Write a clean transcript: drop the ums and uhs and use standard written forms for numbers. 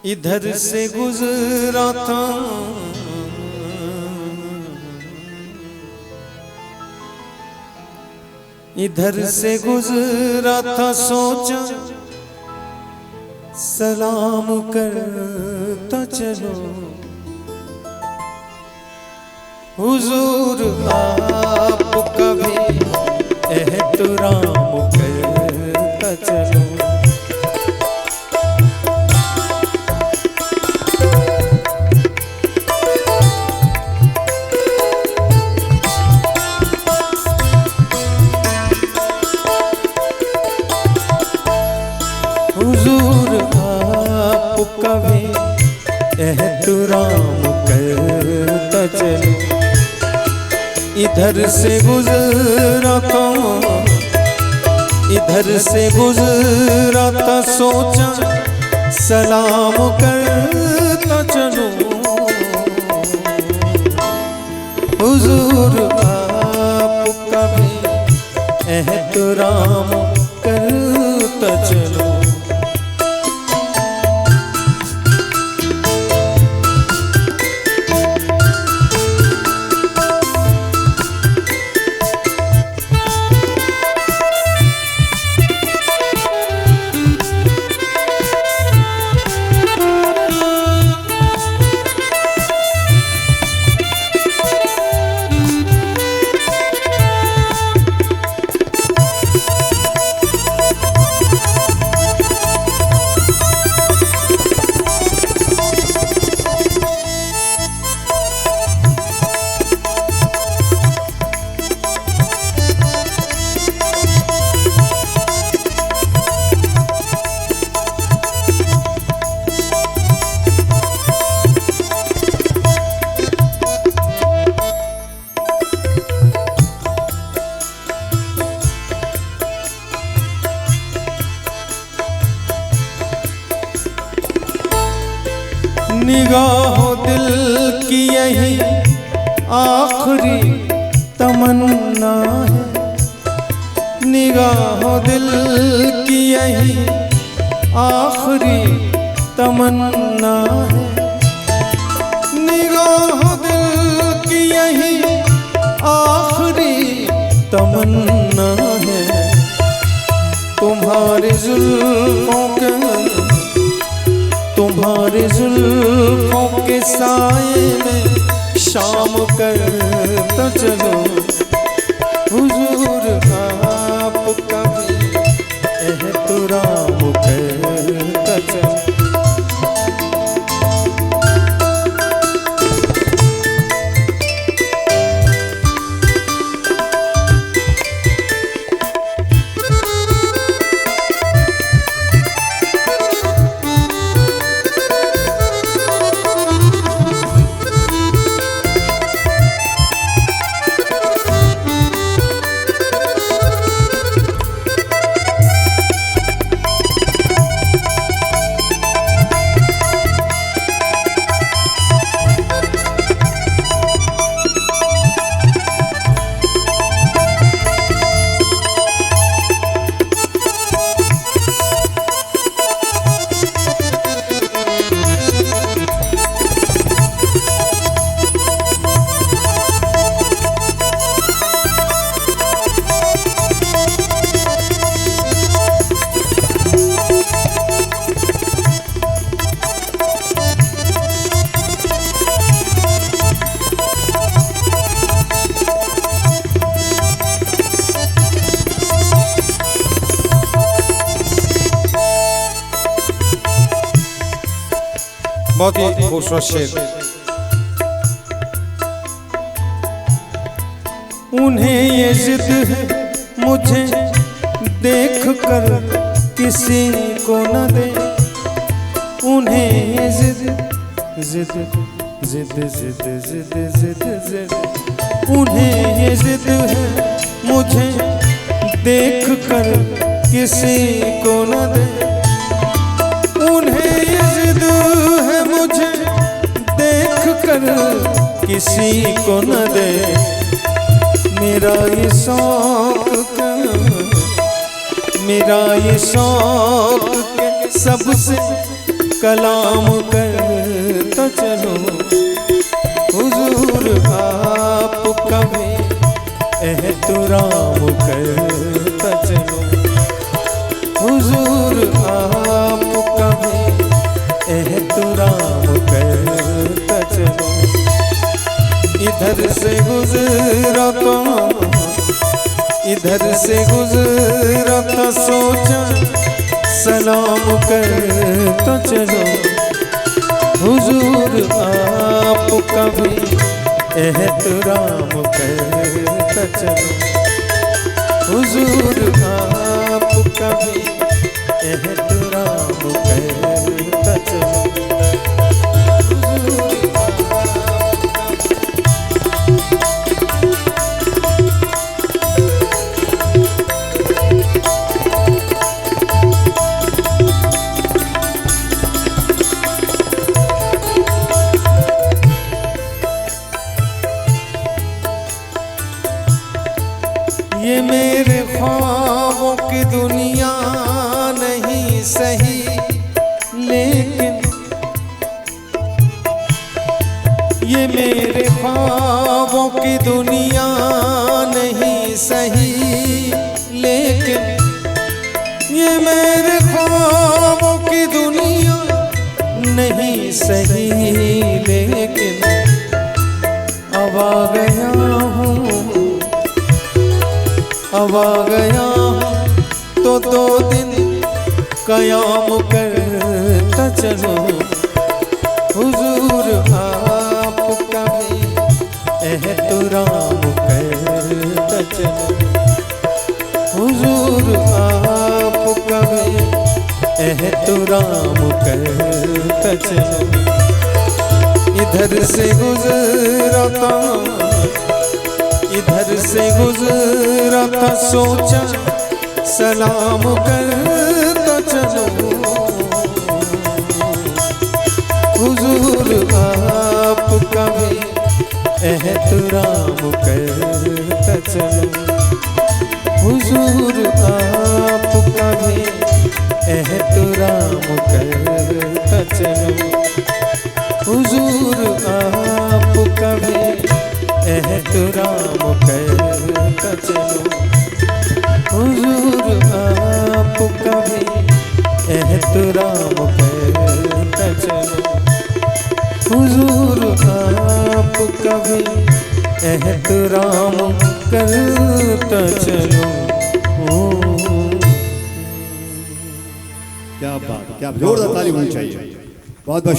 इधर से गुजरा था इधर से गुजरा था, सोचा सलाम करता चलो। हुजूर आपका भी एहतराम करता चलो। हुजूर आपका भी एहतराम करता चलो। इधर से गुजरा था इधर से गुजरा था, सोचा सलाम करता चलो। हुजूर आपका भी एहतराम करता चलो। निगाहों दिल की यही आखिरी तमन्ना है। निगाहों दिल की यही आखिरी तमन्ना है। निगाहों दिल की यही आखिरी तमन्ना है। तुम्हारे जुल्फों जुल्फों के साए में शाम करता चलो। हुजूर आपका भी एहतराम करता चलो। बहुत ही खूबसूरत शेर। उन्हें ये जिद है मुझे देख कर किसी को न दे। उन्हें ये जिद जिद जिद जिद जिद जिद जिद उन्हें ये जिद है मुझे देख कर किसी को न दे। उन्हें ये जिद है मुझे देख कर किसी को न दे। मेरा ये शौक के सबसे कलाम करता चलो, हुजूर आप कभी एहतराम करता चलो, हुजूर आप कभी एहतराम करता चलो। इधर से गुजरा तो इधर से गुजरा तो सोचा सलाम करता चलो, हुजूर आप कभी एहतराम करता चलो, हुजूर आप कभी एहतराम करता चलो। ये मेरे ख्वाबों की दुनिया नहीं सही, लेकिन ये मेरे ख्वाबों की दुनिया नहीं सही, लेकिन ये मेरे ख्वाबों की दुनिया नहीं सही, लेकिन अब आ गया हूँ, अब आ गया तो 2 दिन कयाम करता चलो, हुजूर आप कभी एहतराम करता चलो, हुजूर आप कभी एहतराम करता चलो। इधर से गुजरा था, इधर से गुजरा था सोचा सलाम करता चलो, हुजूर आप कभी एहतराम करता चलो, हुजूर आप कभी एहतराम करता चलो, हुजूर आप कभी एहतराम करता चलो, हुजूर आप कभी एहतराम करता चलो, हुजूर आप कभी एहतराम करता चलो। क्या बात, क्या जोरदार ताली होनी चाहिए। बहुत बहुत